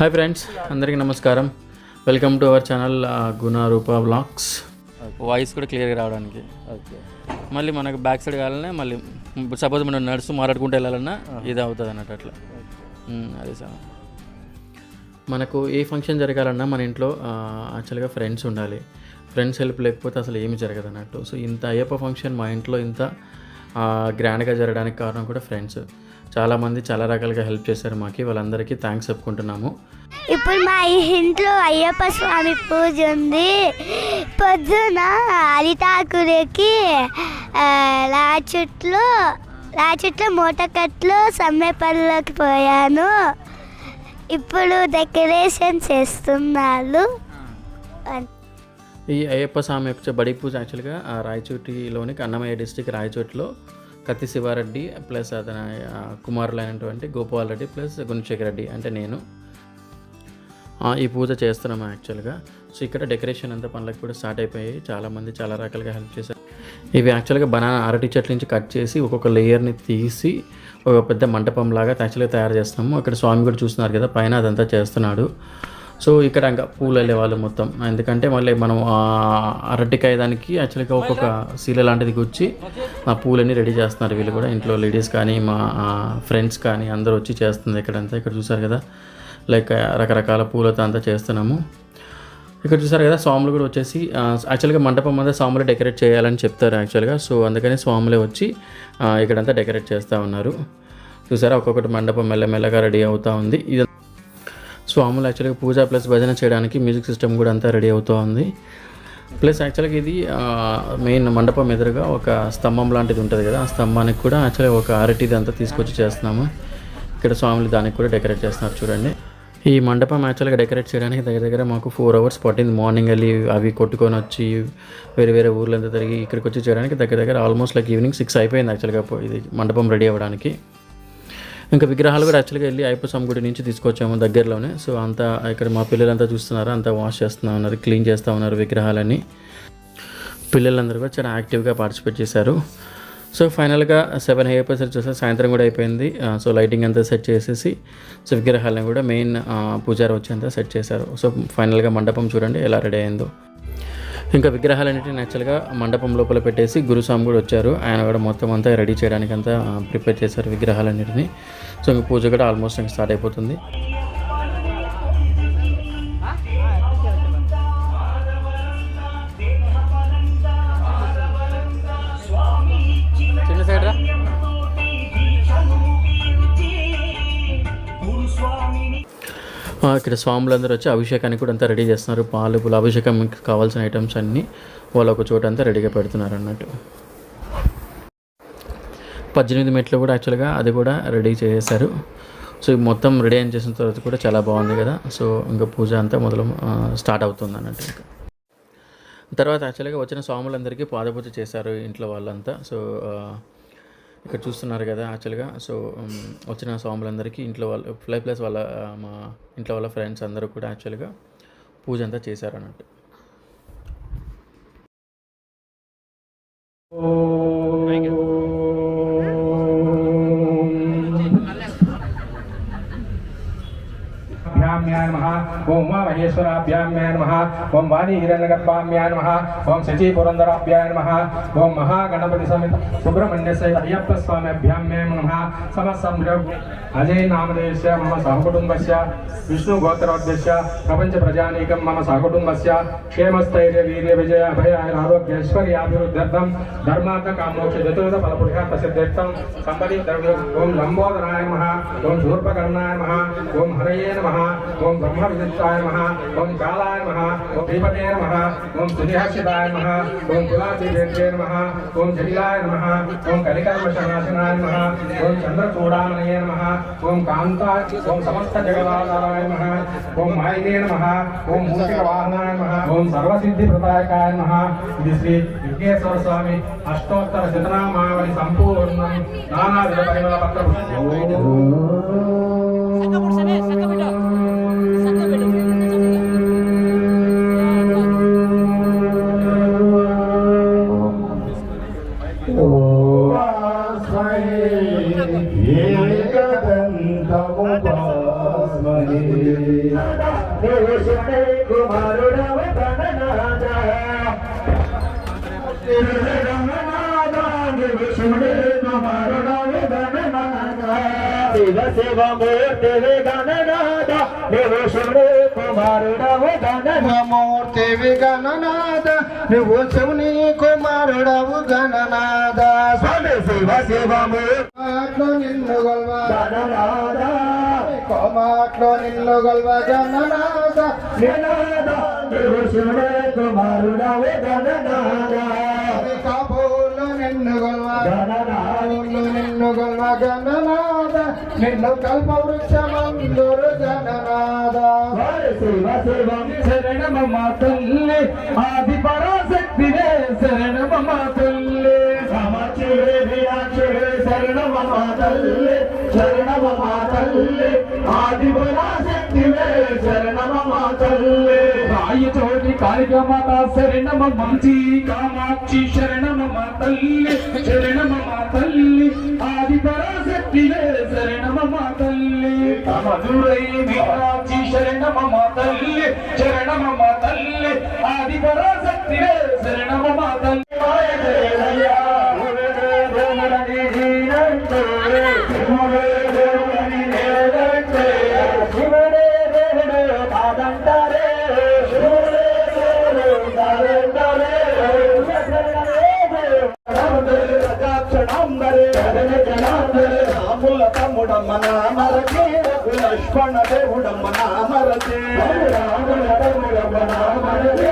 Hi friends, అందరికీ నమస్కారం. Welcome to our channel Guna Roopa blogs. Voice కూడా క్లియర్గా రావడానికి. ఓకే, మళ్ళీ మనకు బ్యాక్ సైడ్ కావాలనే మళ్ళీ సపోజ్ మనం నడుస్తూ మాట్లాడుకుంటూ వెళ్ళాలన్నా ఇది అవుతుంది అన్నట్టు అట్లా. అదే సార్, మనకు ఏ ఫంక్షన్ జరగాలన్నా మన ఇంట్లో యాక్చువల్గా ఫ్రెండ్స్ ఉండాలి. ఫ్రెండ్స్ హెల్ప్ లేకపోతే అసలు ఏమి జరగదు అన్నట్టు. సో ఇంత అయ్యప్ప ఫంక్షన్ మా ఇంట్లో ఇంత గ్రాండ్గా జరగడానికి కారణం కూడా ఫ్రెండ్స్. చాలామంది చాలా రకాలుగా హెల్ప్ చేశారు మాకు, వాళ్ళందరికీ థ్యాంక్స్ చెప్పుకుంటున్నాము. ఇప్పుడు మా ఇంట్లో అయ్యప్ప స్వామి పూజ ఉంది. పొద్దున అరిటాకులకి రాచుట్లు మూటకట్లు సమ్మెపల్లిలోకి పోయాను. ఇప్పుడు డెకరేషన్ చేస్తున్నారు. ఈ అయ్యప్ప స్వామి యొక్క బడి పూజ యాక్చువల్గా రాయచోటిలోని అన్నమయ్య డిస్టిక్ రాయచోటిలో కత్తి శివారెడ్డి ప్లస్ అతని కుమారులైనటువంటి గోపాల్ రెడ్డి ప్లస్ గుణశేఖర్ రెడ్డి అంటే నేను ఈ పూజ చేస్తున్నాము యాక్చువల్గా. సో ఇక్కడ డెకరేషన్ అంతా పనులకు కూడా స్టార్ట్ అయిపోయాయి. చాలామంది చాలా రకాలుగా హెల్ప్ చేశారు. ఇవి యాక్చువల్గా బనానా అరటి చెట్ల నుంచి కట్ చేసి ఒక్కొక్క లేయర్ని తీసి ఒక పెద్ద మంటపం లాగా యాక్చువల్గా తయారు చేస్తున్నాము. అక్కడ స్వామి కూడా చూస్తున్నారు కదా, పైన అదంతా చేస్తున్నాడు. సో ఇక్కడ ఇంకా పూలు వెళ్ళే వాళ్ళు మొత్తం, ఎందుకంటే మళ్ళీ మనం అరటికాయ దానికి యాక్చువల్గా ఒక్కొక్క శీల లాంటిది గుచ్చి ఆ పూలన్నీ రెడీ చేస్తున్నారు. వీళ్ళు కూడా ఇంట్లో లేడీస్ కానీ మా ఫ్రెండ్స్ కానీ అందరూ వచ్చి చేస్తుంది ఇక్కడంతా. ఇక్కడ చూసారు కదా, లైక్ రకరకాల పూలతో అంతా చేస్తున్నాము. ఇక్కడ చూసారు కదా, స్వాములు కూడా వచ్చేసి యాక్చువల్గా మంటపం అంతా స్వాములు డెకరేట్ చేయాలని చెప్తారు యాక్చువల్గా. సో అందుకని స్వాములే వచ్చి ఇక్కడంతా డెకరేట్ చేస్తూ ఉన్నారు. చూసారా, ఒక్కొక్కటి మండపం మెల్లమెల్లగా రెడీ అవుతూ ఉంది. ఇది స్వాములు యాక్చువల్గా పూజ ప్లస్ భజన చేయడానికి మ్యూజిక్ సిస్టమ్ కూడా అంతా రెడీ అవుతూ ఉంది. ప్లస్ యాక్చువల్గా ఇది మెయిన్ మండపం ఎదురుగా ఒక స్తంభం లాంటిది ఉంటుంది కదా, ఆ స్తంభానికి కూడా యాక్చువల్గా ఒక అరటిది అంతా తీసుకొచ్చి చేస్తున్నాము. ఇక్కడ స్వాములు దానికి కూడా డెకరేట్ చేస్తున్నారు చూడండి. ఈ మండపం యాక్చువల్గా డెకరేట్ చేయడానికి దగ్గర మాకు 4 hours పట్టింది. మార్నింగ్ వెళ్ళి అవి కొట్టుకొని వచ్చి వేరే వేరే ఊర్లంతా తిరిగి ఇక్కడికి వచ్చి చేయడానికి దగ్గర ఆల్మోస్ట్ లైక్ ఈవినింగ్ 6 అయిపోయింది యాక్చువల్గా ఇది మండపం రెడీ అవ్వడానికి. ఇంకా విగ్రహాలు కూడా యాక్చువల్గా వెళ్ళి అయ్యప్ప స్వామి గుడి నుంచి తీసుకొచ్చాము దగ్గరలోనే. సో అంతా ఇక్కడ మా పిల్లలంతా చూస్తున్నారు, అంతా వాష్ చేస్తూ ఉన్నారు, క్లీన్ చేస్తూ ఉన్నారు విగ్రహాలని. పిల్లలందరూ కూడా చాలా యాక్టివ్గా పార్టిసిపేట్ చేశారు. సో ఫైనల్గా 7 అయిపోయి చూసారు, సాయంత్రం కూడా అయిపోయింది. సో లైటింగ్ అంతా సెట్ చేసేసి సో విగ్రహాలను కూడా మెయిన్ పూజారి వచ్చి అంతా సెట్ చేశారు. సో ఫైనల్గా మండపం చూడండి ఎలా రెడీ అయిందో. ఇంకా విగ్రహాలన్నింటినీ యాక్చువల్గా మండపం లోపల పెట్టేసి గురుస్వామి కూడా వచ్చారు. ఆయన కూడా మొత్తం అంతా రెడీ చేయడానికి అంతా ప్రిపేర్ చేశారు విగ్రహాలన్నింటినీ. సో ఇంకా పూజ కూడా ఆల్మోస్ట్ ఇంకా స్టార్ట్ అయిపోతుంది. చిన్న సైడ్ రా. ఇక్కడ స్వాములందరూ వచ్చి అభిషేకానికి కూడా అంతా రెడీ చేస్తున్నారు. పాలు పూలు అభిషేకం కావాల్సిన ఐటమ్స్ అన్నీ వాళ్ళు ఒక చోట అంతా రెడీగా పెడుతున్నారు అన్నట్టు. 18 మెట్లు కూడా యాక్చువల్గా అది కూడా రెడీ చేసేసారు. సో మొత్తం రెడీ అయిన చేసిన తర్వాత కూడా చాలా బాగుంది కదా. సో ఇంకా పూజ అంతా మొదలు స్టార్ట్ అవుతుంది అన్నట్టు. ఇంకా తర్వాత యాక్చువల్గా వచ్చిన స్వాములందరికీ పాదపూజ చేశారు ఇంట్లో వాళ్ళంతా. సో ఇక్కడ చూస్తున్నారు కదా యాక్చువల్గా. సో వచ్చిన స్వాములందరికీ ఇంట్లో వాళ్ళు ప్లస్ వాళ్ళ మా ఇంట్లో వాళ్ళ ఫ్రెండ్స్ అందరూ కూడా యాక్చువల్గా పూజ అంతా చేశారు అన్నట్టు. ओम उमा महेश्वराभ्यां नमः, ओम वाणी हिरण्यगर्भाभ्यां नमः, ओम शची पुरंदराभ्यां नमः, ओम महागणपति समेत सुब्रह्मण्य सहित अय्यप्प स्वामिभ्यां नमः. समसंभ्रम अजय नामदेशस्य मम सहकुटुम्बस्य विष्णु गोत्रोद्देश्य प्रपंच प्रजानीकं मम सहकुटुम्बस्य क्षेमस्थैर्य वीर्य विजय अभय आरोग्य ऐश्वर्याभिवृद्ध्यर्थं धर्मार्थ कामोक्ष चतुर्विध फलपुरुषार्थ सिद्ध्यर्थं संपदि द्रव्य. ओम लंबोदराय नमः, ओम शूर्पकर्णाय नमः, ओम हरये नमः, ओम ब्रह्मविदिताय नमः, ओम कालाय नमः, ओम श्रीपते नमः, ओम सुधिहर्षिताय नमः, ओम कुलातिवेद्ये नमः, ओम जटिलाय नमः, ओम कलिकर्मशनाशनाय नमः, ओम चंद्रचूडामणये नमः, ओम कांताय, ओम समस्त जगदाधाराय नमः, ओम मायिने नमः, ओम मूषिकवाहनाय नमः, ओम सर्वसिद्धिप्रदायकाय नमः. इति श्री विघ्नेश्वर स्वामी अष्टोत्तर शतनामावली संपूर्णं नानाविध परिमलपत्र స్మరే శివుడే కుమారుడవ గణనాథ శివుడే కుమారుడవ గణనాథ శివ శివ మూర్తివి గణనాథ నువ్వు శివుడే కుమారుడవ గణనమూర్తివి గణనాథ నువ్వు శివుని కుమారుడవు గణనాథ స్వామి శివ శివ మూర్తి నిన్ను గొల్వ గణనాథ కోమాట్లో నిన్ను గొల్వ గణనాథ గణనాథ నువ్వు శివుడే కుమారుడవు గణనాథ కాపులు నిన్ను గొల్వ గణనాథులు నిన్ను గొల్వ గణనాథ నిన్ను కల్ప వృక్షమందురు గణనాథ శివ శివం శరణమమ తల్లి ఆది పరాశక్తివే శరణమమ తల్లి సమచిరే విరాక్షరే శరణమమ తల్లి శరణమమ తల్లి ఆది పరాశక్తివే శరణమమ తల్లి రాయి చోటి కార్యక్రమత శరణమమ మంచి కామాక్షి శరణమమ తల్లి శరణమమ తల్లి ఆది పరాశక్తివే శరణమమ తల్లి మధురై మీనాక్షి శరణమమ తల్లి శరణమమ తల్లి ఆది పరాశక్తివే శరణమమ తల్లి తమ్ముడమ్మ నామరచే లక్ష్మణ దేవుడమ్మ నామరచే దేవుడమ్మ నామరచే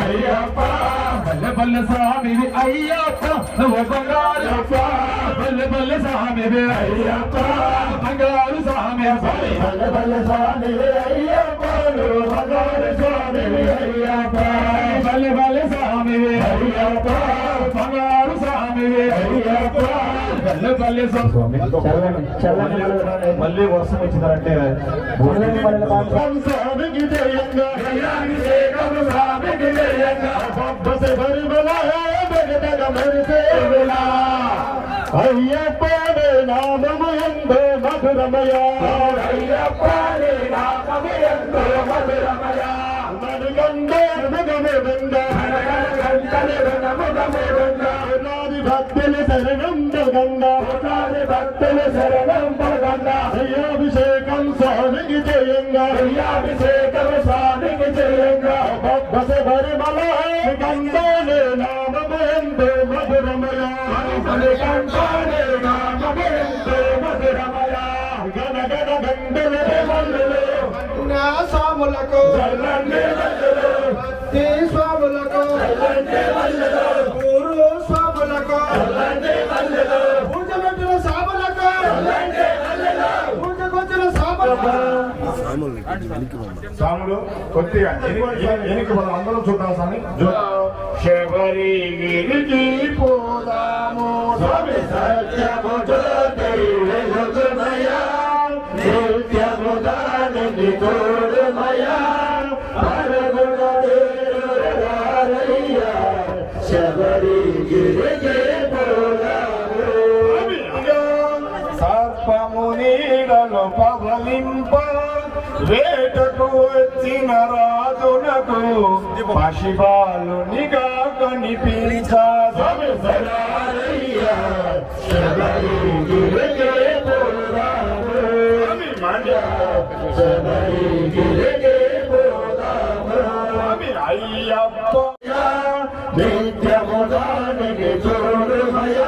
అయ్యప్ప మల్లకి బల్ల స్వామి అయ్యప్ప నువ్వు బంగారప్ప బల్ల బల్ల స్వామి అయ్యప్ప బంగారు స్వామి బల్ల బల్ల స్వామి అయ్యప్ప నువ్వు బంగారు స్వామి అయ్యప్ప బల్ల బల్ల స్వామి అయ్యప్ప బంగారు స్వామి అయ్యప్ప బల్ల బల్ల స్వామి మళ్ళీ వర్షం వచ్చిందంటే స్వామికి జయంగా స్వామికి జయంగా అయ్యప్ప నామయందో మధురమయ అయ్యప్ప నామయందో మధురమయ భక్తులు శరణం గంగా భక్తులు శరణం గంగా అయ్యాభిషేకం స్వామికి జయంగా అయ్యాభిషేకం స్వామికి జయంగా బస పరిమళ గంగానే నామయందో మధురమయ కంఠానే నామయందో మధురమయ గణ గణ గంటల మల్లులు స్వాములకు భక్తి స్వాములకు గురు స్వాములకు పూజ పెట్టిన స్వాములకు పూజకొచ్చిన స్వాములు కొద్దిగా ఎనికి మనం అందరం చూద్దాం స్వామి శబరి గిరికి పోదాము స్వామి సత్యము సర్పము నీడను పవలింప వేటకు వచ్చిన రాజునకు పశుపాలునిగా కనిపించా అయ్యప్ప నిత్యముదానికి చూడుమయ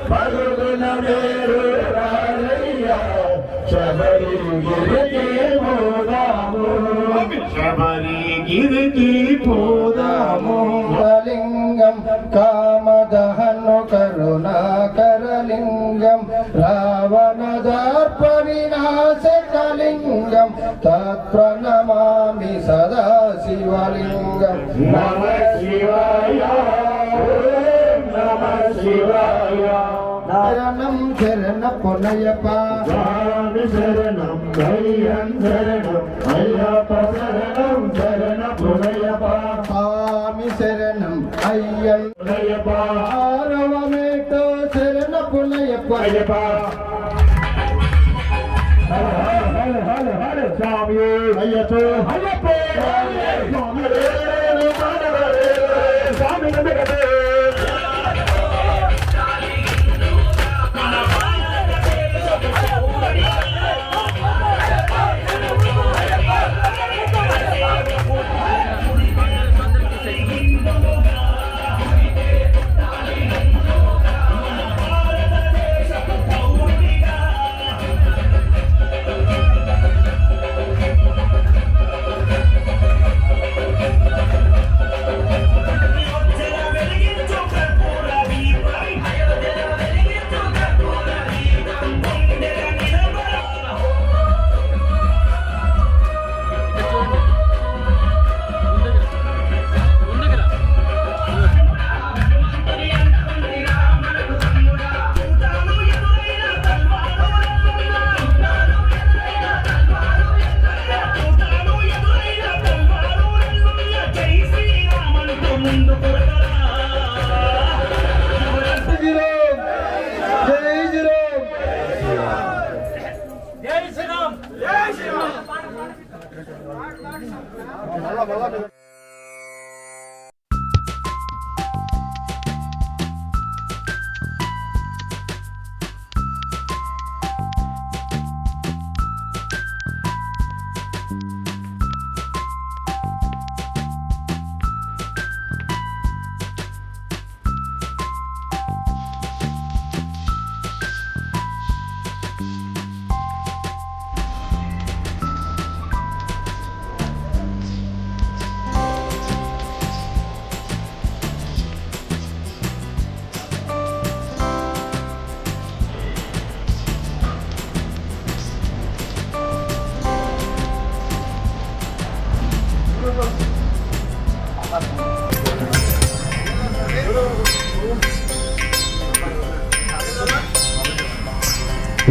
పరుగున వేరు రారయ్య శబరి గిరికి పోదాము శబరిగిరికి పోదాము లింగం కామదహను కరుణాకరలింగం రావణదర్ప వినాశకలింగం తత్ప్రణమామి సదా శివలింగం నమ శివాయ నమ శివాయ శరణం శరణ పునయప స్వామి శరణం అయ్యం శరణం అయ్యప్ప శరణం శరణ పునయప స్వామి శరణం అయ్యం పునయప ఆరవమేటో శరణ పునయప అయ్యప్ప హర స్వామి అయ్యప్ప అయ్యప్ప స్వామి స్వామి నమస్తే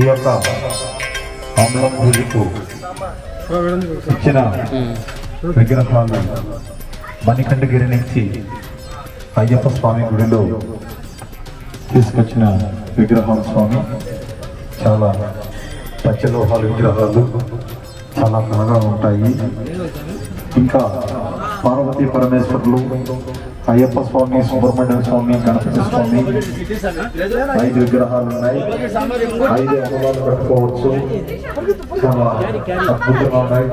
ఈ యొక్క అమలం పూజకు ఇచ్చిన విగ్రహాలు మణికంఠగిరి నుంచి అయ్యప్ప స్వామి గుడిలో తీసుకొచ్చిన విగ్రహం స్వామి చాలా పంచలోహాల విగ్రహాలు చాలా బాగా ఉంటాయి. ఇంకా పార్వతీ పరమేశ్వరులు, అయ్యప్ప స్వామి, సుబ్రహ్మణ్య స్వామి, గణపతి స్వామి 5 విగ్రహాలు ఉన్నాయి. 5 అమ్మవాళ్ళు కట్టుకోవచ్చు. చాలా అద్భుతంగా ఉన్నాయి.